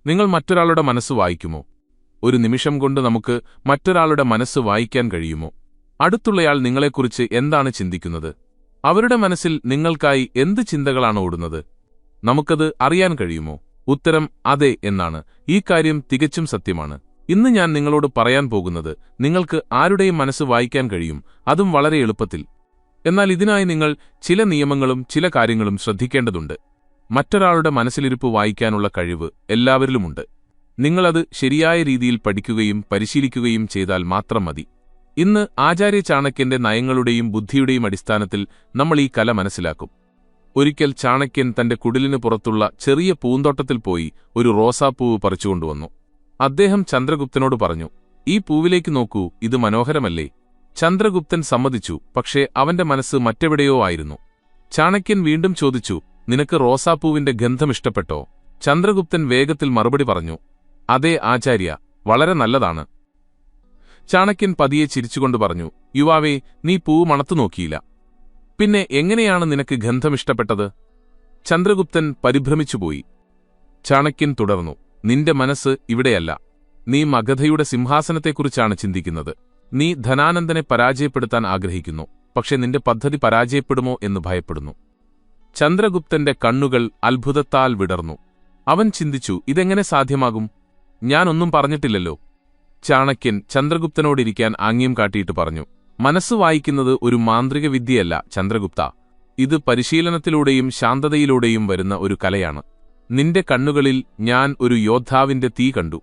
നിങ്ങൾ മറ്റൊരാളുടെ മനസ്സ് വായിക്കുമോ? ഒരു നിമിഷം കൊണ്ട് നമുക്ക് മറ്റൊരാളുടെ മനസ്സ് വായിക്കാൻ കഴിയുമോ? അടുത്തുള്ളയാൾ നിങ്ങളെക്കുറിച്ച് എന്താണ് ചിന്തിക്കുന്നത്? അവരുടെ മനസ്സിൽ നിങ്ങൾക്കായി എന്ത് ചിന്തകളാണ് ഓടുന്നത്? നമുക്കത് അറിയാൻ കഴിയുമോ? ഉത്തരം അതെ എന്നാണ്. ഈ കാര്യം തികച്ചും സത്യമാണ്. ഇന്ന് ഞാൻ നിങ്ങളോട് പറയാൻ പോകുന്നത് നിങ്ങൾക്ക് ആരുടെയും മനസ്സ് വായിക്കാൻ കഴിയും, അതും വളരെ എളുപ്പത്തിൽ. എന്നാൽ ഇതിനായി നിങ്ങൾ ചില നിയമങ്ങളും ചില കാര്യങ്ങളും ശ്രദ്ധിക്കേണ്ടതുണ്ട്. മറ്റൊരാളുടെ മനസ്സിലിരിപ്പ് വായിക്കാനുള്ള കഴിവ് എല്ലാവരിലുമുണ്ട്. നിങ്ങളത് ശരിയായ രീതിയിൽ പഠിക്കുകയും പരിശീലിക്കുകയും ചെയ്താൽ മാത്രം മതി. ഇന്ന് ആചാര്യ ചാണക്യന്റെ നയങ്ങളുടെയും ബുദ്ധിയുടെയും അടിസ്ഥാനത്തിൽ നമ്മൾ ഈ കല മനസ്സിലാക്കും. ഒരിക്കൽ ചാണക്യൻ തന്റെ കുടിലിന് പുറത്തുള്ള ചെറിയ പൂന്തോട്ടത്തിൽ പോയി ഒരു റോസാപ്പൂവ് പറിച്ചുകൊണ്ടുവന്നു. അദ്ദേഹം ചന്ദ്രഗുപ്തനോട് പറഞ്ഞു, "ഈ പൂവിലേക്ക് നോക്കൂ, ഇത് മനോഹരമല്ലേ?" ചന്ദ്രഗുപ്തൻ സമ്മതിച്ചു, പക്ഷേ അവന്റെ മനസ്സ് മറ്റെവിടെയോ ആയിരുന്നു. ചാണക്യൻ വീണ്ടും ചോദിച്ചു, "നിനക്ക് റോസാപ്പൂവിന്റെ ഗന്ധം ഇഷ്ടപ്പെട്ടോ?" ചന്ദ്രഗുപ്തൻ വേഗത്തിൽ മറുപടി പറഞ്ഞു, "അതെ ആചാര്യ, വളരെ നല്ലതാണ്." ചാണക്യൻ പതിയെ ചിരിച്ചുകൊണ്ട് പറഞ്ഞു, "യുവാവേ, നീ പൂവ് മണത്തു നോക്കിയില്ല. പിന്നെ എങ്ങനെയാണ് നിനക്ക് ഗന്ധമിഷ്ടപ്പെട്ടത്?" ചന്ദ്രഗുപ്തൻ പരിഭ്രമിച്ചുപോയി. ചാണക്യൻ തുടർന്നു, "നിന്റെ മനസ്സ് ഇവിടെയല്ല. നീ മഗധയുടെ സിംഹാസനത്തെക്കുറിച്ചാണ് ചിന്തിക്കുന്നത്. നീ ധനാനന്ദനെ പരാജയപ്പെടുത്താൻ ആഗ്രഹിക്കുന്നു, പക്ഷെ നിന്റെ പദ്ധതി പരാജയപ്പെടുമോ എന്ന് ഭയപ്പെടുന്നു." ചന്ദ്രഗുപ്തന്റെ കണ്ണുകൾ അത്ഭുതത്താൽ വിടർന്നു. അവൻ ചിന്തിച്ചു, ഇതെങ്ങനെ സാധ്യമാകും? ഞാനൊന്നും പറഞ്ഞിട്ടില്ലല്ലോ. ചാണക്യൻ ചന്ദ്രഗുപ്തനോടിരിക്കാൻ ആംഗ്യം കാട്ടിയിട്ട് പറഞ്ഞു, "മനസ്സ് വായിക്കുന്നത് ഒരു മാന്ത്രിക വിദ്യയല്ല ചന്ദ്രഗുപ്ത. ഇത് പരിശീലനത്തിലൂടെയും ശാന്തതയിലൂടെയും വരുന്ന ഒരു കലയാണ്. നിന്റെ കണ്ണുകളിൽ ഞാൻ ഒരു യോദ്ധാവിന്റെ തീ കണ്ടു.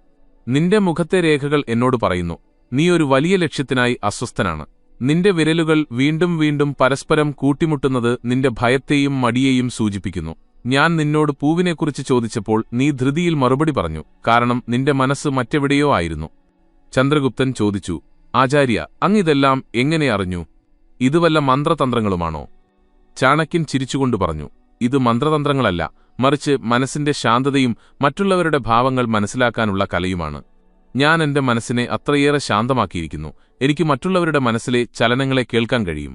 നിന്റെ മുഖത്തെ രേഖകൾ എന്നോട് പറയുന്നു, നീ ഒരു വലിയ ലക്ഷ്യത്തിനായി അസ്വസ്ഥനാണ്. നിന്റെ വിരലുകൾ വീണ്ടും വീണ്ടും പരസ്പരം കൂട്ടിമുട്ടുന്നത് നിന്റെ ഭയത്തെയും മടിയെയും സൂചിപ്പിക്കുന്നു. ഞാൻ നിന്നോട് പൂവിനെക്കുറിച്ച് ചോദിച്ചപ്പോൾ നീ ധൃതിയിൽ മറുപടി പറഞ്ഞു, കാരണം നിന്റെ മനസ്സ് മറ്റെവിടെയോ ആയിരുന്നു." ചന്ദ്രഗുപ്തൻ ചോദിച്ചു, "ആചാര്യ, അങ്ങിതെല്ലാം എങ്ങനെ അറിഞ്ഞു? ഇത് വല്ല മന്ത്രതന്ത്രങ്ങളുമാണോ?" ചാണക്യൻ ചിരിച്ചുകൊണ്ടു പറഞ്ഞു, "ഇത് മന്ത്രതന്ത്രങ്ങളല്ല, മറിച്ച് മനസ്സിന്റെ ശാന്തതയും മറ്റുള്ളവരുടെ ഭാവങ്ങൾ മനസ്സിലാക്കാനുള്ള കലയുമാണ്. ഞാൻ എന്റെ മനസ്സിനെ അത്രയേറെ ശാന്തമാക്കിയിരിക്കുന്നു, എനിക്ക് മറ്റുള്ളവരുടെ മനസ്സിലെ ചലനങ്ങളെ കേൾക്കാൻ കഴിയും."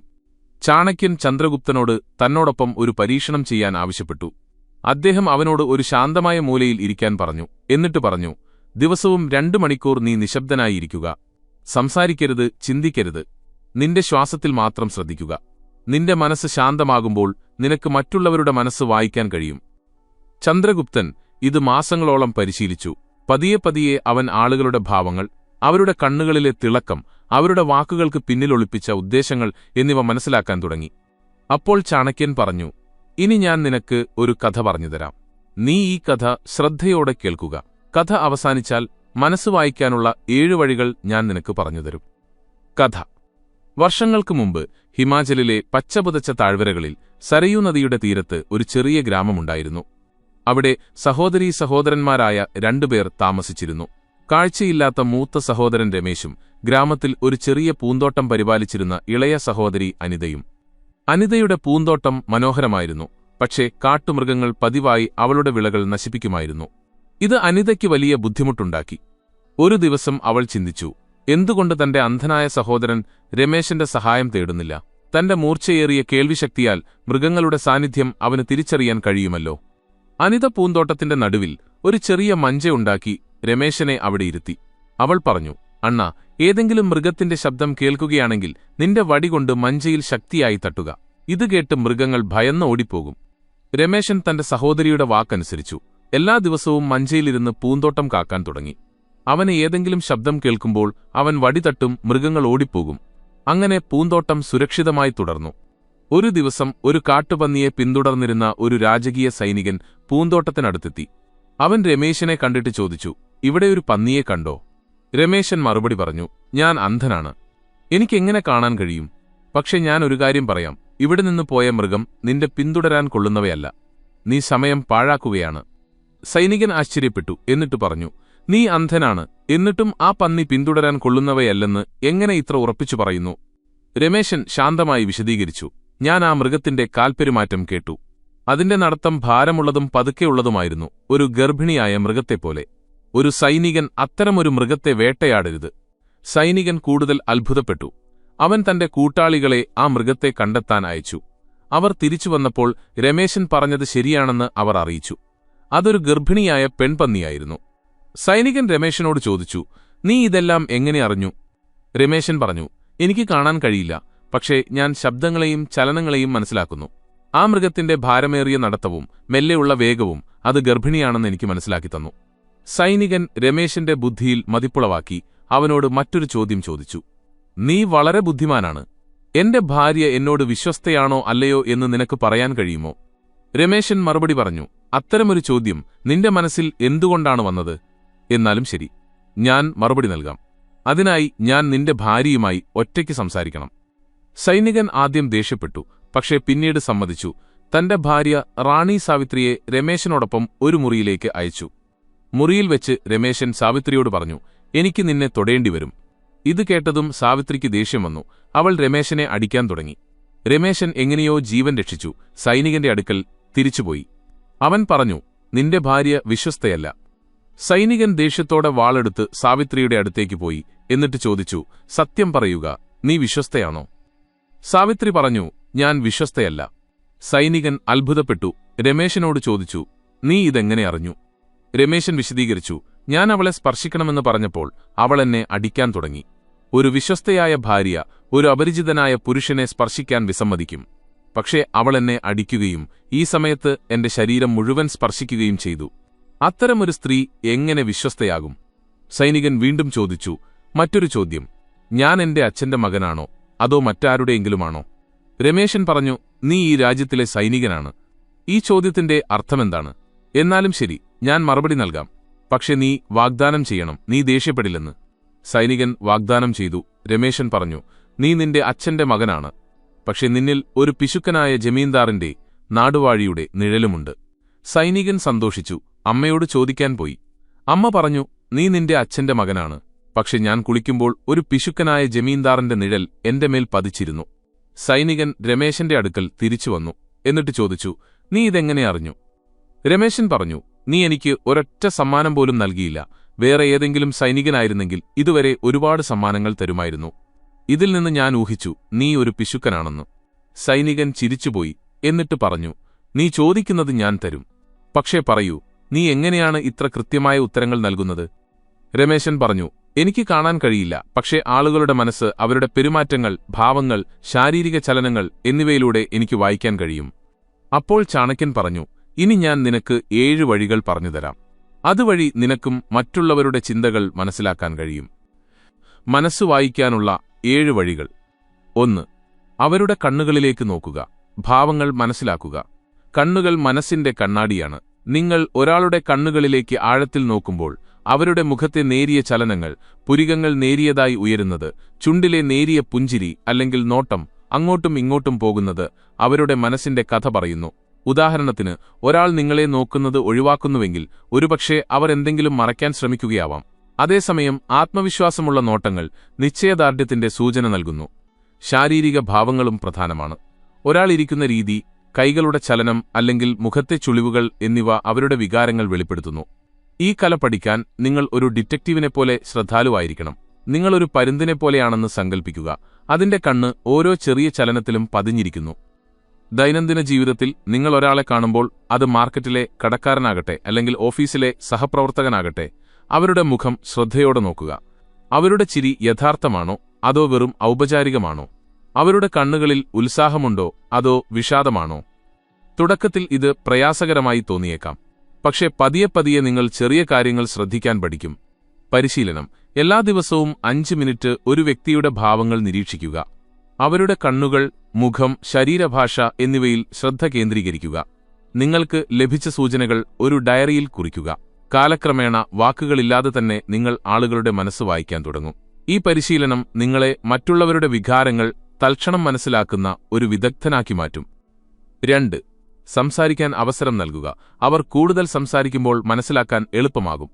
ചാണക്യൻ ചന്ദ്രഗുപ്തനോട് തന്നോടൊപ്പം ഒരു പരീക്ഷണം ചെയ്യാൻ ആവശ്യപ്പെട്ടു. അദ്ദേഹം അവനോട് ഒരു ശാന്തമായ മൂലയിൽ ഇരിക്കാൻ പറഞ്ഞു. എന്നിട്ട് പറഞ്ഞു, "ദിവസവും 2 മണിക്കൂർ നീ നിശബ്ദനായിരിക്കുക. സംസാരിക്കരുത്, ചിന്തിക്കരുത്. നിന്റെ ശ്വാസത്തിൽ മാത്രം ശ്രദ്ധിക്കുക. നിന്റെ മനസ്സ് ശാന്തമാകുമ്പോൾ നിനക്ക് മറ്റുള്ളവരുടെ മനസ്സ് വായിക്കാൻ കഴിയും." ചന്ദ്രഗുപ്തൻ ഇത് മാസങ്ങളോളം പരിശീലിച്ചു. പതിയെ പതിയെ അവൻ ആളുകളുടെ ഭാവങ്ങൾ, അവരുടെ കണ്ണുകളിലെ തിളക്കം, അവരുടെ വാക്കുകൾക്ക് പിന്നിലൊളിപ്പിച്ച ഉദ്ദേശങ്ങൾ എന്നിവ മനസ്സിലാക്കാൻ തുടങ്ങി. അപ്പോൾ ചാണക്യൻ പറഞ്ഞു, "ഇനി ഞാൻ നിനക്ക് ഒരു കഥ പറഞ്ഞുതരാം. നീ ഈ കഥ ശ്രദ്ധയോടെ കേൾക്കുക. കഥ അവസാനിച്ചാൽ മനസ്സ് വായിക്കാനുള്ള 7 വഴികൾ ഞാൻ നിനക്ക് പറഞ്ഞുതരും." കഥ. വർഷങ്ങൾക്ക് മുമ്പ് ഹിമാചലിലെ പച്ചപുതച്ച താഴ്വരകളിൽ സരയൂ നദിയുടെ തീരത്ത് ഒരു ചെറിയ ഗ്രാമമുണ്ടായിരുന്നു. അവിടെ സഹോദരീ സഹോദരന്മാരായ 2 പേർ താമസിച്ചിരുന്നു. കാഴ്ചയില്ലാത്ത മൂത്ത സഹോദരൻ രമേശും ഗ്രാമത്തിൽ ഒരു ചെറിയ പൂന്തോട്ടം പരിപാലിച്ചിരുന്ന ഇളയ സഹോദരി അനിതയും. അനിതയുടെ പൂന്തോട്ടം മനോഹരമായിരുന്നു, പക്ഷേ കാട്ടുമൃഗങ്ങൾ പതിവായി അവളുടെ വിളകൾ നശിപ്പിക്കുമായിരുന്നു. ഇത് അനിതയ്ക്ക് വലിയ ബുദ്ധിമുട്ടുണ്ടാക്കി. ഒരു ദിവസം അവൾ ചിന്തിച്ചു, എന്തുകൊണ്ട് തന്റെ അന്ധനായ സഹോദരൻ രമേശന്റെ സഹായം തേടുന്നില്ല? തന്റെ മൂർച്ചയേറിയ കേൾവിശക്തിയാൽ മൃഗങ്ങളുടെ സാന്നിധ്യം അവന് തിരിച്ചറിയാൻ കഴിയുമല്ലോ. അനിത പൂന്തോട്ടത്തിന്റെ നടുവിൽ ഒരു ചെറിയ മഞ്ചയുണ്ടാക്കി രമേശനെ അവിടെ ഇരുത്തി. അവൾ പറഞ്ഞു, "അണ്ണാ, ഏതെങ്കിലും മൃഗത്തിന്റെ ശബ്ദം കേൾക്കുകയാണെങ്കിൽ നിന്റെ വടികൊണ്ട് മഞ്ചയിൽ ശക്തിയായി തട്ടുക. ഇത് കേട്ട് മൃഗങ്ങൾ ഭയന്ന് ഓടിപ്പോകും." രമേശൻ തന്റെ സഹോദരിയുടെ വാക്കനുസരിച്ചു. എല്ലാ ദിവസവും മഞ്ചയിലിരുന്ന് പൂന്തോട്ടം കാക്കാൻ തുടങ്ങി. അവന് ഏതെങ്കിലും ശബ്ദം കേൾക്കുമ്പോൾ അവൻ വടി തട്ടും, മൃഗങ്ങൾ ഓടിപ്പോകും. അങ്ങനെ പൂന്തോട്ടം സുരക്ഷിതമായി തുടർന്നു. ഒരു ദിവസം ഒരു കാട്ടുപന്നിയെ പിന്തുടർന്നിരുന്ന ഒരു രാജകീയ സൈനികൻ പൂന്തോട്ടത്തിനടുത്തെത്തി. അവൻ രമേശനെ കണ്ടിട്ട് ചോദിച്ചു, "ഇവിടെ ഒരു പന്നിയെ കണ്ടോ?" രമേശൻ മറുപടി പറഞ്ഞു, "ഞാൻ അന്ധനാണ്. എനിക്കെങ്ങനെ കാണാൻ കഴിയും? പക്ഷെ ഞാൻ ഒരു കാര്യം പറയാം. ഇവിടെ നിന്ന് പോയ മൃഗം നിന്റെ പിന്തുടരാൻ കൊള്ളുന്നവയല്ല. നീ സമയം പാഴാക്കുകയാണ്." സൈനികൻ ആശ്ചര്യപ്പെട്ടു. എന്നിട്ട് പറഞ്ഞു, "നീ അന്ധനാണ്, എന്നിട്ടും ആ പന്നി പിന്തുടരാൻ കൊള്ളുന്നവയല്ലെന്ന് എങ്ങനെ ഇത്ര ഉറപ്പിച്ചു പറയുന്നു?" രമേശൻ ശാന്തമായി വിശദീകരിച്ചു, "ഞാൻ ആ മൃഗത്തിന്റെ കാൽപ്പെരുമാറ്റം കേട്ടു. അതിന്റെ നടത്തം ഭാരമുള്ളതും പതുക്കെയുള്ളതുമായിരുന്നു, ഒരു ഗർഭിണിയായ മൃഗത്തെപ്പോലെ. ഒരു സൈനികൻ അത്തരമൊരു മൃഗത്തെ വേട്ടയാടരുത്." സൈനികൻ കൂടുതൽ അത്ഭുതപ്പെട്ടു. അവൻ തന്റെ കൂട്ടാളികളെ ആ മൃഗത്തെ കണ്ടെത്താൻ അയച്ചു. അവർ തിരിച്ചുവന്നപ്പോൾ രമേശൻ പറഞ്ഞത് ശരിയാണെന്ന് അവർ അറിയിച്ചു. അതൊരു ഗർഭിണിയായ പെൺപന്നിയായിരുന്നു. സൈനികൻ രമേശനോട് ചോദിച്ചു, നീ ഇതെല്ലാം എങ്ങനെ അറിഞ്ഞു? രമേശൻ പറഞ്ഞു, എനിക്ക് കാണാൻ കഴിയില്ല, പക്ഷേ ഞാൻ ശബ്ദങ്ങളെയും ചലനങ്ങളെയും മനസ്സിലാക്കുന്നു. ആ മൃഗത്തിന്റെ ഭാരമേറിയ നടത്തവും മെല്ലെയുള്ള വേഗവും അത് ഗർഭിണിയാണെന്ന് എനിക്ക് മനസ്സിലാക്കി തന്നു. സൈനികൻ രമേശന്റെ ബുദ്ധിയിൽ മതിപ്പുളവാക്കി അവനോട് മറ്റൊരു ചോദ്യം ചോദിച്ചു. നീ വളരെ ബുദ്ധിമാനാണ്. എന്റെ ഭാര്യ എന്നോട് വിശ്വസ്തയാണോ അല്ലയോ എന്ന് നിനക്ക് പറയാൻ കഴിയുമോ? രമേശൻ മറുപടി പറഞ്ഞു, അത്തരമൊരു ചോദ്യം നിന്റെ മനസ്സിൽ എന്തുകൊണ്ടാണ് വന്നത്? എന്നാലും ശരി, ഞാൻ മറുപടി നൽകാം. അതിനായി ഞാൻ നിന്റെ ഭാര്യയുമായി ഒറ്റയ്ക്ക് സംസാരിക്കണം. സൈനികൻ ആദ്യം ദേഷ്യപ്പെട്ടു, പക്ഷേ പിന്നീട് സമ്മതിച്ചു. തന്റെ ഭാര്യ റാണി സാവിത്രിയെ രമേശനോടൊപ്പം ഒരു മുറിയിലേക്ക് അയച്ചു. മുറിയിൽ വെച്ച് രമേശൻ സാവിത്രിയോട് പറഞ്ഞു, എനിക്ക് നിന്നെ തൊടേണ്ടിവരും. ഇത് കേട്ടതും സാവിത്രിക്ക് ദേഷ്യം വന്നു. അവൾ രമേശനെ അടിക്കാൻ തുടങ്ങി. രമേശൻ എങ്ങനെയോ ജീവൻ രക്ഷിച്ചു സൈനികന്റെ അടുക്കൽ തിരിച്ചുപോയി. അവൻ പറഞ്ഞു, നിന്റെ ഭാര്യ വിശ്വസ്തയല്ല. സൈനികൻ ദേഷ്യത്തോടെ വാളെടുത്ത് സാവിത്രിയുടെ അടുത്തേക്ക് പോയി. എന്നിട്ട് ചോദിച്ചു, സത്യം പറയുക, നീ വിശ്വസ്തയാണോ? സാവിത്രി പറഞ്ഞു, ഞാൻ വിശ്വസ്തയല്ല. സൈനികൻ അത്ഭുതപ്പെട്ടു രമേശനോട് ചോദിച്ചു, നീ ഇതെങ്ങനെ അറിഞ്ഞു? രമേശൻ വിശദീകരിച്ചു, ഞാൻ അവളെ സ്പർശിക്കണമെന്ന് പറഞ്ഞപ്പോൾ അവൾ എന്നെ അടിക്കാൻ തുടങ്ങി. ഒരു വിശ്വസ്തയായ ഭാര്യ ഒരു അപരിചിതനായ പുരുഷനെ സ്പർശിക്കാൻ വിസമ്മതിക്കും. പക്ഷേ അവൾ എന്നെ അടിക്കുകയും ഈ സമയത്ത് എന്റെ ശരീരം മുഴുവൻ സ്പർശിക്കുകയും ചെയ്തു. അത്തരമൊരു സ്ത്രീ എങ്ങനെ വിശ്വസ്തയാകും? സൈനികൻ വീണ്ടും ചോദിച്ചു, മറ്റൊരു ചോദ്യം, ഞാൻ എന്റെ അച്ഛന്റെ മകനാണോ അതോ മറ്റാരുടെയെങ്കിലുമാണോ? രമേശൻ പറഞ്ഞു, നീ ഈ രാജ്യത്തിലെ സൈനികനാണ്. ഈ ചോദ്യത്തിന്റെ അർത്ഥമെന്താണ്? എന്നാലും ശരി, ഞാൻ മറുപടി നൽകാം. പക്ഷെ നീ വാഗ്ദാനം ചെയ്യണം, നീ ദേഷ്യപ്പെടില്ലെന്ന്. സൈനികൻ വാഗ്ദാനം ചെയ്തു. രമേശൻ പറഞ്ഞു, നീ നിന്റെ അച്ഛന്റെ മകനാണ്. പക്ഷെ നിന്നിൽ ഒരു പിശുക്കനായ ജമീന്ദാറിന്റെ നാടുവാഴിയുടെ നിഴലുമുണ്ട്. സൈനികൻ സന്തോഷിച്ചു. അമ്മയോട് ചോദിക്കാൻ പോയി. അമ്മ പറഞ്ഞു, നീ നിന്റെ അച്ഛന്റെ മകനാണ്. പക്ഷെ ഞാൻ കുളിക്കുമ്പോൾ ഒരു പിശുക്കനായ ജമീന്ദാറിന്റെ നിഴൽ എന്റെ മേൽ പതിച്ചിരുന്നു. സൈനികൻ രമേശന്റെ അടുക്കൽ തിരിച്ചുവന്നു. എന്നിട്ട് ചോദിച്ചു, നീ ഇതെങ്ങനെ അറിഞ്ഞു? രമേശൻ പറഞ്ഞു, നീ എനിക്ക് ഒരൊറ്റ സമ്മാനം പോലും നൽകിയില്ല. വേറെ ഏതെങ്കിലും സൈനികനായിരുന്നെങ്കിൽ ഇതുവരെ ഒരുപാട് സമ്മാനങ്ങൾ തരുമായിരുന്നു. ഇതിൽ നിന്ന് ഞാൻ ഊഹിച്ചു നീ ഒരു പിശുക്കനാണെന്ന്. സൈനികൻ ചിരിച്ചുപോയി. എന്നിട്ട് പറഞ്ഞു, നീ ചോദിക്കുന്നത് ഞാൻ തരും. പക്ഷേ പറയൂ, നീ എങ്ങനെയാണ് ഇത്ര കൃത്യമായ ഉത്തരങ്ങൾ നൽകുന്നത്? രമേശൻ പറഞ്ഞു, എനിക്ക് കാണാൻ കഴിയില്ല, പക്ഷേ ആളുകളുടെ മനസ്സ്, അവരുടെ പെരുമാറ്റങ്ങൾ, ഭാവങ്ങൾ, ശാരീരിക ചലനങ്ങൾ എന്നിവയിലൂടെ എനിക്ക് വായിക്കാൻ കഴിയും. അപ്പോൾ ചാണക്യൻ പറഞ്ഞു, ഇനി ഞാൻ നിനക്ക് 7 വഴികൾ പറഞ്ഞുതരാം. അതുവഴി നിനക്കും മറ്റുള്ളവരുടെ ചിന്തകൾ മനസ്സിലാക്കാൻ കഴിയും. മനസ്സ് വായിക്കാനുള്ള 7 വഴികൾ. 1. അവരുടെ കണ്ണുകളിലേക്ക് നോക്കുക. ഭാവങ്ങൾ മനസ്സിലാക്കുക. കണ്ണുകൾ മനസ്സിന്റെ കണ്ണാടിയാണ്. നിങ്ങൾ ഒരാളുടെ കണ്ണുകളിലേക്ക് ആഴത്തിൽ നോക്കുമ്പോൾ അവരുടെ മുഖത്തെ നേരിയ ചലനങ്ങൾ, പുരികങ്ങൾ നേരിയതായി ഉയരുന്നത്, ചുണ്ടിലെ നേരിയ പുഞ്ചിരി അല്ലെങ്കിൽ നോട്ടം അങ്ങോട്ടും ഇങ്ങോട്ടും പോകുന്നത് അവരുടെ മനസ്സിന്റെ കഥ പറയുന്നു. ഉദാഹരണത്തിന്, ഒരാൾ നിങ്ങളെ നോക്കുന്നത് ഒഴിവാക്കുന്നുവെങ്കിൽ ഒരുപക്ഷെ അവർ എന്തെങ്കിലും മറയ്ക്കാൻ ശ്രമിക്കുകയാവാം. അതേസമയം ആത്മവിശ്വാസമുള്ള നോട്ടങ്ങൾ നിശ്ചയദാർഢ്യത്തിന്റെ സൂചന നൽകുന്നു. ശാരീരിക ഭാവങ്ങളും പ്രധാനമാണ്. ഒരാൾ ഇരിക്കുന്ന രീതി, കൈകളുടെ ചലനം അല്ലെങ്കിൽ മുഖത്തെ ചുളിവുകൾ എന്നിവ അവരുടെ വികാരങ്ങൾ വെളിപ്പെടുത്തുന്നു. ഈ കല പഠിക്കാൻ നിങ്ങൾ ഒരു ഡിറ്റക്റ്റീവിനെപ്പോലെ ശ്രദ്ധാലുവായിരിക്കണം. നിങ്ങളൊരു പരുന്തിനെപ്പോലെയാണെന്ന് സങ്കൽപ്പിക്കുക. അതിന്റെ കണ്ണ് ഓരോ ചെറിയ ചലനത്തിലും പതിഞ്ഞിരിക്കുന്നു. ദൈനംദിന ജീവിതത്തിൽ നിങ്ങൾ ഒരാളെ കാണുമ്പോൾ, അത് മാർക്കറ്റിലെ കടക്കാരനാകട്ടെ അല്ലെങ്കിൽ ഓഫീസിലെ സഹപ്രവർത്തകനാകട്ടെ, അവരുടെ മുഖം ശ്രദ്ധയോടെ നോക്കുക. അവരുടെ ചിരി യഥാർത്ഥമാണോ അതോ വെറും ഔപചാരികമാണോ? അവരുടെ കണ്ണുകളിൽ ഉത്സാഹമുണ്ടോ അതോ വിഷാദമാണോ? തുടക്കത്തിൽ ഇത് പ്രയാസകരമായി തോന്നിയേക്കാം. പക്ഷേ പതിയെ പതിയെ നിങ്ങൾ ചെറിയ കാര്യങ്ങൾ ശ്രദ്ധിക്കാൻ പഠിക്കും. പരിശീലനം. എല്ലാ ദിവസവും 5 മിനിറ്റ് ഒരു വ്യക്തിയുടെ ഭാവങ്ങൾ നിരീക്ഷിക്കുക. അവരുടെ കണ്ണുകൾ, മുഖം, ശരീരഭാഷ എന്നിവയിൽ ശ്രദ്ധ കേന്ദ്രീകരിക്കുക. നിങ്ങൾക്ക് ലഭിച്ച സൂചനകൾ ഒരു ഡയറിയിൽ കുറിക്കുക. കാലക്രമേണ വാക്കുകളില്ലാതെ തന്നെ നിങ്ങൾ ആളുകളുടെ മനസ്സ് വായിക്കാൻ തുടങ്ങും. ഈ പരിശീലനം നിങ്ങളെ മറ്റുള്ളവരുടെ വികാരങ്ങൾ തൽക്ഷണം മനസ്സിലാക്കുന്ന ഒരു വിദഗ്ധനാക്കി മാറ്റും. 2. സംസാരിക്കാൻ അവസരം നൽകുക. അവർ കൂടുതൽ സംസാരിക്കുമ്പോൾ മനസ്സിലാക്കാൻ എളുപ്പമാകും.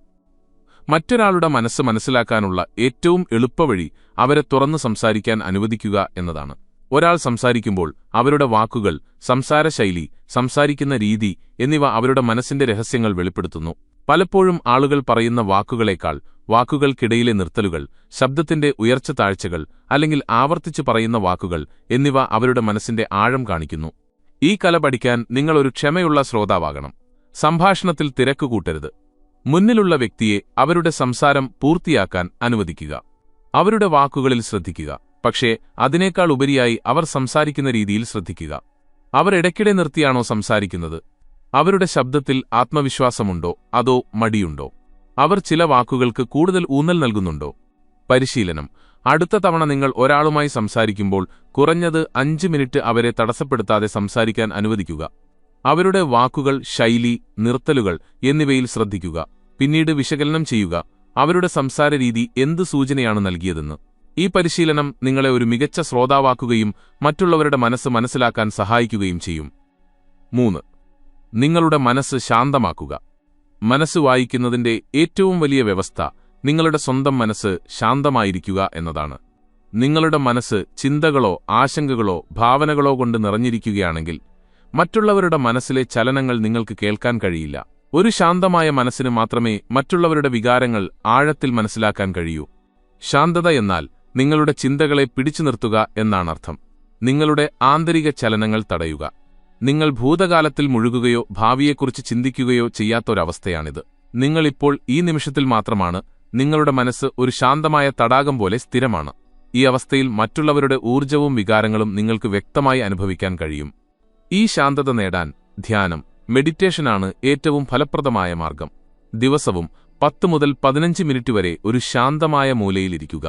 മറ്റൊരാളുടെ മനസ്സ് മനസ്സിലാക്കാനുള്ള ഏറ്റവും എളുപ്പവഴി അവരെ തുറന്ന് സംസാരിക്കാൻ അനുവദിക്കുക എന്നതാണ്. ഒരാൾ സംസാരിക്കുമ്പോൾ അവരുടെ വാക്കുകൾ, സംസാരശൈലി, സംസാരിക്കുന്ന രീതി എന്നിവ അവരുടെ മനസ്സിന്റെ രഹസ്യങ്ങൾ വെളിപ്പെടുത്തുന്നു. പലപ്പോഴും ആളുകൾ പറയുന്ന വാക്കുകളേക്കാൾ വാക്കുകൾക്കിടയിലെ നിർത്തലുകൾ, ശബ്ദത്തിന്റെ ഉയർച്ച താഴ്ചകൾ അല്ലെങ്കിൽ ആവർത്തിച്ചു പറയുന്ന വാക്കുകൾ എന്നിവ അവരുടെ മനസ്സിന്റെ ആഴം കാണിക്കുന്നു. ഈ കല പഠിക്കാൻ നിങ്ങൾ ഒരു ക്ഷമയുള്ള ശ്രോതാവാകണം. സംഭാഷണത്തിൽ തിരക്ക് കൂട്ടരുത്. മുന്നിലുള്ള വ്യക്തിയെ അവരുടെ സംസാരം പൂർത്തിയാക്കാൻ അനുവദിക്കുക. അവരുടെ വാക്കുകളിൽ ശ്രദ്ധിക്കുക, പക്ഷേ അതിനേക്കാൾ ഉപരിയായി അവർ സംസാരിക്കുന്ന രീതിയിൽ ശ്രദ്ധിക്കുക. അവർ ഇടയ്ക്കിടെ നിർത്തിയാണോ സംസാരിക്കുന്നത്? അവരുടെ ശബ്ദത്തിൽ ആത്മവിശ്വാസമുണ്ടോ അതോ മടിയുണ്ടോ? അവർ ചില വാക്കുകൾക്ക് കൂടുതൽ ഊന്നൽ നൽകുന്നുണ്ടോ? പരിശീലനം: അടുത്ത തവണ നിങ്ങൾ ഒരാളുമായി സംസാരിക്കുമ്പോൾ കുറഞ്ഞത് 5 മിനിറ്റ് അവരെ തടസ്സപ്പെടുത്താതെ സംസാരിക്കാൻ അനുവദിക്കുക. അവരുടെ വാക്കുകൾ, ശൈലി, നിർത്തലുകൾ എന്നിവയിൽ ശ്രദ്ധിക്കുക. പിന്നീട് വിശകലനം ചെയ്യുക, അവരുടെ സംസാരരീതി എന്ത് സൂചനയാണ് നൽകിയതെന്ന്. ഈ പരിശീലനം നിങ്ങളെ ഒരു മികച്ച ശ്രോതാവാക്കുകയും മറ്റുള്ളവരുടെ മനസ്സ് മനസ്സിലാക്കാൻ സഹായിക്കുകയും ചെയ്യും. 3. നിങ്ങളുടെ മനസ്സ് ശാന്തമാക്കുക. മനസ്സ് വായിക്കുന്നതിന്റെ ഏറ്റവും വലിയ വ്യവസ്ഥ നിങ്ങളുടെ സ്വന്തം മനസ്സ് ശാന്തമായിരിക്കുക എന്നതാണ്. നിങ്ങളുടെ മനസ്സ് ചിന്തകളോ ആശങ്കകളോ ഭാവനകളോ കൊണ്ട് നിറഞ്ഞിരിക്കുകയാണെങ്കിൽ മറ്റുള്ളവരുടെ മനസ്സിലെ ചലനങ്ങൾ നിങ്ങൾക്ക് കേൾക്കാൻ കഴിയില്ല. ഒരു ശാന്തമായ മനസ്സിന് മാത്രമേ മറ്റുള്ളവരുടെ വികാരങ്ങൾ ആഴത്തിൽ മനസ്സിലാക്കാൻ കഴിയൂ. ശാന്തത എന്നാൽ നിങ്ങളുടെ ചിന്തകളെ പിടിച്ചു നിർത്തുക എന്നാണർത്ഥം. നിങ്ങളുടെ ആന്തരിക ചലനങ്ങൾ തടയുക. നിങ്ങൾ ഭൂതകാലത്തിൽ മുഴുകുകയോ ഭാവിയെക്കുറിച്ച് ചിന്തിക്കുകയോ ചെയ്യാത്തൊരവസ്ഥയാണിത്. നിങ്ങളിപ്പോൾ ഈ നിമിഷത്തിൽ മാത്രമാണ്. നിങ്ങളുടെ മനസ്സ് ഒരു ശാന്തമായ തടാകം പോലെ സ്ഥിരമാണ്. ഈ അവസ്ഥയിൽ മറ്റുള്ളവരുടെ ഊർജ്ജവും വികാരങ്ങളും നിങ്ങൾക്ക് വ്യക്തമായി അനുഭവിക്കാൻ കഴിയും. ഈ ശാന്തത നേടാൻ ധ്യാനം, മെഡിറ്റേഷനാണ് ഏറ്റവും ഫലപ്രദമായ മാർഗം. ദിവസവും 10 മുതൽ 15 മിനിറ്റ് വരെ ഒരു ശാന്തമായ മൂലയിലിരിക്കുക.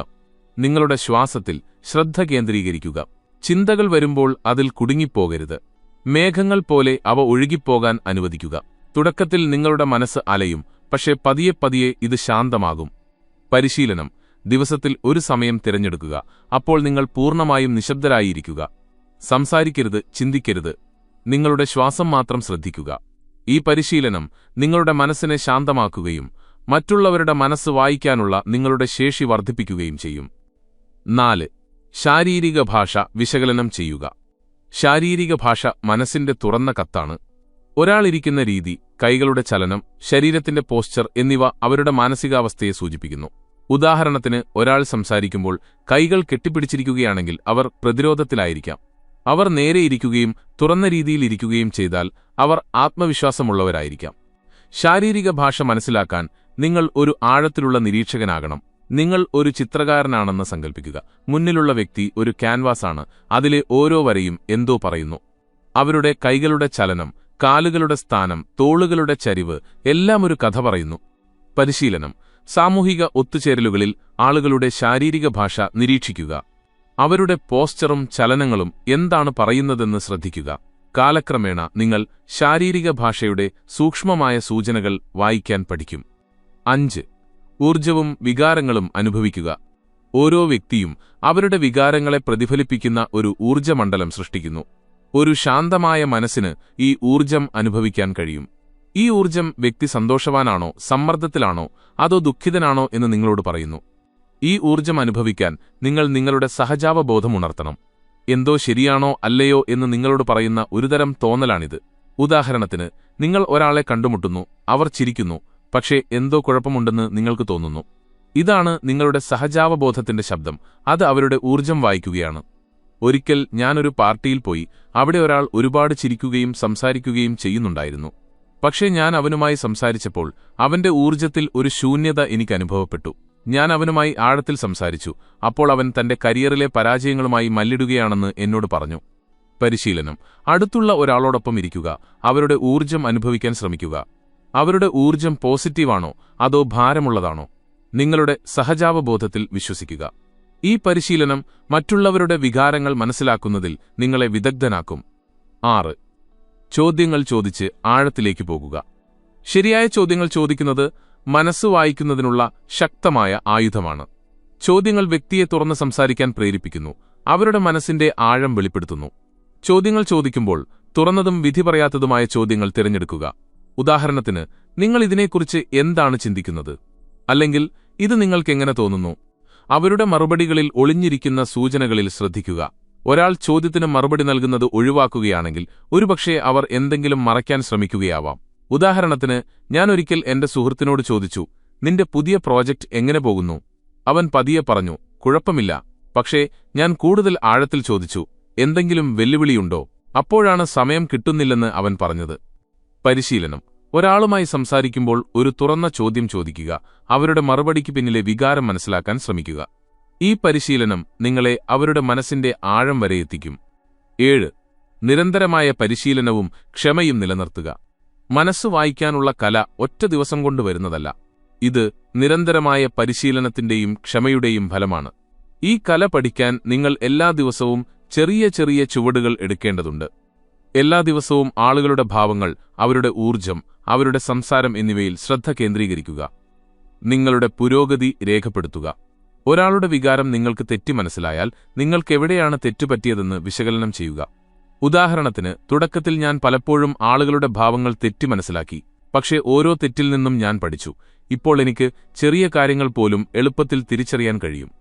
നിങ്ങളുടെ ശ്വാസത്തിൽ ശ്രദ്ധ കേന്ദ്രീകരിക്കുക. ചിന്തകൾ വരുമ്പോൾ അതിൽ കുടുങ്ങിപ്പോകരുത്. മേഘങ്ങൾ പോലെ അവ ഒഴുകിപ്പോകാൻ അനുവദിക്കുക. തുടക്കത്തിൽ നിങ്ങളുടെ മനസ്സ് അലയും, പക്ഷേ പതിയെ പതിയെ ഇത് ശാന്തമാകും. പരിശീലനം: ദിവസത്തിൽ ഒരു സമയം തിരഞ്ഞെടുക്കുക. അപ്പോൾ നിങ്ങൾ പൂർണ്ണമായും നിശബ്ദരായിരിക്കുക. സംസാരിക്കരുത്, ചിന്തിക്കരുത്. നിങ്ങളുടെ ശ്വാസം മാത്രം ശ്രദ്ധിക്കുക. ഈ പരിശീലനം നിങ്ങളുടെ മനസ്സിനെ ശാന്തമാക്കുകയും മറ്റുള്ളവരുടെ മനസ്സ് വായിക്കാനുള്ള നിങ്ങളുടെ ശേഷി വർദ്ധിപ്പിക്കുകയും ചെയ്യും. 4. ശാരീരിക ഭാഷ വിശകലനം ചെയ്യുക. ശാരീരിക ഭാഷ മനസ്സിന്റെ തുറന്ന കത്താണ്. ഒരാളിരിക്കുന്ന രീതി, കൈകളുടെ ചലനം, ശരീരത്തിന്റെ പോസ്ചർ എന്നിവ അവരുടെ മാനസികാവസ്ഥയെ സൂചിപ്പിക്കുന്നു. ഉദാഹരണത്തിന്, ഒരാൾ സംസാരിക്കുമ്പോൾ കൈകൾ കെട്ടിപ്പിടിച്ചിരിക്കുകയാണെങ്കിൽ അവർ പ്രതിരോധത്തിലായിരിക്കാം. അവർ നേരെയിരിക്കുകയും തുറന്ന രീതിയിൽ ഇരിക്കുകയും ചെയ്താൽ അവർ ആത്മവിശ്വാസമുള്ളവരായിരിക്കാം. ശാരീരിക ഭാഷ മനസ്സിലാക്കാൻ നിങ്ങൾ ഒരു ആഴത്തിലുള്ള നിരീക്ഷകനാകണം. നിങ്ങൾ ഒരു ചിത്രകാരനാണെന്ന് സങ്കൽപ്പിക്കുക. മുന്നിലുള്ള വ്യക്തി ഒരു ക്യാൻവാസാണ്. അതിലെ ഓരോ വരയും എന്തോ പറയുന്നു. അവരുടെ കൈകളുടെ ചലനം, കാലുകളുടെ സ്ഥാനം, തോളുകളുടെ ചരിവ് എല്ലാം ഒരു കഥ പറയുന്നു. പരിശീലനം: സാമൂഹിക ഒത്തുചേരലുകളിൽ ആളുകളുടെ ശാരീരിക ഭാഷ നിരീക്ഷിക്കുക. അവരുടെ പോസ്ചറും ചലനങ്ങളും എന്താണ് പറയുന്നതെന്ന് ശ്രദ്ധിക്കുക. കാലക്രമേണ നിങ്ങൾ ശാരീരിക ഭാഷയുടെ സൂക്ഷ്മമായ സൂചനകൾ വായിക്കാൻ പഠിക്കും. 5. ഊർജ്ജവും വികാരങ്ങളും അനുഭവിക്കുക. ഓരോ വ്യക്തിയും അവരുടെ വികാരങ്ങളെ പ്രതിഫലിപ്പിക്കുന്ന ഒരു ഊർജ്ജമണ്ഡലം സൃഷ്ടിക്കുന്നു. ഒരു ശാന്തമായ മനസ്സിന് ഈ ഊർജ്ജം അനുഭവിക്കാൻ കഴിയും. ഈ ഊർജ്ജം വ്യക്തി സന്തോഷവാനാണോ, സമ്മർദ്ദത്തിലാണോ, അതോ ദുഃഖിതനാണോ എന്ന് നിങ്ങളോട് പറയുന്നു. ഈ ഊർജ്ജം അനുഭവിക്കാൻ നിങ്ങൾ നിങ്ങളുടെ സഹജാവബോധം ഉണർത്തണം. എന്തോ ശരിയാണോ അല്ലയോ എന്ന് നിങ്ങളോട് പറയുന്ന ഒരുതരം തോന്നലാണിത്. ഉദാഹരണത്തിന്, നിങ്ങൾ ഒരാളെ കണ്ടുമുട്ടുന്നു, അവർ ചിരിക്കുന്നു, പക്ഷേ എന്തോ കുഴപ്പമുണ്ടെന്ന് നിങ്ങൾക്ക് തോന്നുന്നു. ഇതാണ് നിങ്ങളുടെ സഹജാവബോധത്തിന്റെ ശബ്ദം. അത് അവരുടെ ഊർജ്ജം വായിക്കുകയാണ്. ഒരിക്കൽ ഞാനൊരു പാർട്ടിയിൽ പോയി. അവിടെ ഒരാൾ ഒരുപാട് ചിരിക്കുകയും സംസാരിക്കുകയും ചെയ്യുന്നുണ്ടായിരുന്നു. പക്ഷേ ഞാൻ അവനുമായി സംസാരിച്ചപ്പോൾ അവന്റെ ഊർജ്ജത്തിൽ ഒരു ശൂന്യത എനിക്ക് അനുഭവപ്പെട്ടു. ഞാൻ അവനുമായി ആഴത്തിൽ സംസാരിച്ചു. അപ്പോൾ അവൻ തന്റെ കരിയറിലെ പരാജയങ്ങളുമായി മല്ലിടുകയാണെന്ന് എന്നോട് പറഞ്ഞു. പരിശീലനം: അടുത്തുള്ള ഒരാളോടൊപ്പം ഇരിക്കുക. അവരുടെ ഊർജ്ജം അനുഭവിക്കാൻ ശ്രമിക്കുക. അവരുടെ ഊർജ്ജം പോസിറ്റീവാണോ അതോ ഭാരമുള്ളതാണോ? നിങ്ങളുടെ സഹജാവബോധത്തിൽ വിശ്വസിക്കുക. ഈ പരിശീലനം മറ്റുള്ളവരുടെ വികാരങ്ങൾ മനസ്സിലാക്കുന്നതിൽ നിങ്ങളെ വിദഗ്ധനാക്കും. 6. ചോദ്യങ്ങൾ ചോദിച്ച് ആഴത്തിലേക്ക് പോകുക. ശരിയായ ചോദ്യങ്ങൾ ചോദിക്കുന്നത് മനസ്സ് വായിക്കുന്നതിനുള്ള ശക്തമായ ആയുധമാണ്. ചോദ്യങ്ങൾ വ്യക്തിയെ തുറന്ന് സംസാരിക്കാൻ പ്രേരിപ്പിക്കുന്നു. അവരുടെ മനസ്സിന്റെ ആഴം വെളിപ്പെടുത്തുന്നു. ചോദ്യങ്ങൾ ചോദിക്കുമ്പോൾ തുറന്നതും വിധി പറയാത്തതുമായ ചോദ്യങ്ങൾ തിരഞ്ഞെടുക്കുക. ഉദാഹരണത്തിന്, നിങ്ങൾ ഇതിനെക്കുറിച്ച് എന്താണ് ചിന്തിക്കുന്നത്? അല്ലെങ്കിൽ ഇത് നിങ്ങൾക്കെങ്ങനെ തോന്നുന്നു? അവരുടെ മറുപടികളിൽ ഒളിഞ്ഞിരിക്കുന്ന സൂചനകളിൽ ശ്രദ്ധിക്കുക. ഒരാൾ ചോദ്യത്തിന് മറുപടി നൽകുന്നത് ഒഴിവാക്കുകയാണെങ്കിൽ ഒരുപക്ഷേ അവർ എന്തെങ്കിലും മറയ്ക്കാൻ ശ്രമിക്കുകയാവാം. ഉദാഹരണത്തിന്, ഞാൻ ഒരിക്കൽ എന്റെ സുഹൃത്തിനോട് ചോദിച്ചു, നിന്റെ പുതിയ പ്രോജക്റ്റ് എങ്ങനെ പോകുന്നു? അവൻ പതിയെ പറഞ്ഞു, കുഴപ്പമില്ല. പക്ഷേ ഞാൻ കൂടുതൽ ആഴത്തിൽ ചോദിച്ചു, എന്തെങ്കിലും വെല്ലുവിളിയുണ്ടോ? അപ്പോഴാണ് സമയം കിട്ടുന്നില്ലെന്ന് അവൻ പറഞ്ഞത്. പരിശീലനം: ഒരാളുമായി സംസാരിക്കുമ്പോൾ ഒരു തുറന്ന ചോദ്യം ചോദിക്കുക, അവരുടെ മറുപടിക്ക് പിന്നിലെ വികാരം മനസ്സിലാക്കാൻ ശ്രമിക്കുക. ഈ പരിശീലനം നിങ്ങളെ അവരുടെ മനസ്സിന്റെ ആഴം വരെ എത്തിക്കും. 7. നിരന്തരമായ പരിശീലനവും ക്ഷമയും നിലനിർത്തുക. മനസ്സ് വായിക്കാനുള്ള കല ഒറ്റ ദിവസം കൊണ്ട് വരുന്നതല്ല. ഇത് നിരന്തരമായ പരിശീലനത്തിന്റെയും ക്ഷമയുടെയും ഫലമാണ്. ഈ കല പഠിക്കാൻ നിങ്ങൾ എല്ലാ ദിവസവും ചെറിയ ചെറിയ ചുവടുകൾ എടുക്കേണ്ടതുണ്ട്. എല്ലാ ദിവസവും ആളുകളുടെ ഭാവങ്ങൾ, അവരുടെ ഊർജ്ജം, അവരുടെ സംസാരം എന്നിവയിൽ ശ്രദ്ധ കേന്ദ്രീകരിക്കുക. നിങ്ങളുടെ പുരോഗതി രേഖപ്പെടുത്തുക. ഒരാളുടെ വികാരം നിങ്ങൾക്ക് തെറ്റി മനസ്സിലായാൽ നിങ്ങൾക്കെവിടെയാണ് തെറ്റുപറ്റിയതെന്ന് വിശകലനം ചെയ്യുക. ഉദാഹരണത്തിന്, തുടക്കത്തിൽ ഞാൻ പലപ്പോഴും ആളുകളുടെ ഭാവങ്ങൾ തെറ്റി മനസ്സിലാക്കി. പക്ഷേ ഓരോ തെറ്റിൽ നിന്നും ഞാൻ പഠിച്ചു. ഇപ്പോൾ എനിക്ക് ചെറിയ കാര്യങ്ങൾ പോലും എളുപ്പത്തിൽ തിരിച്ചറിയാൻ കഴിയും.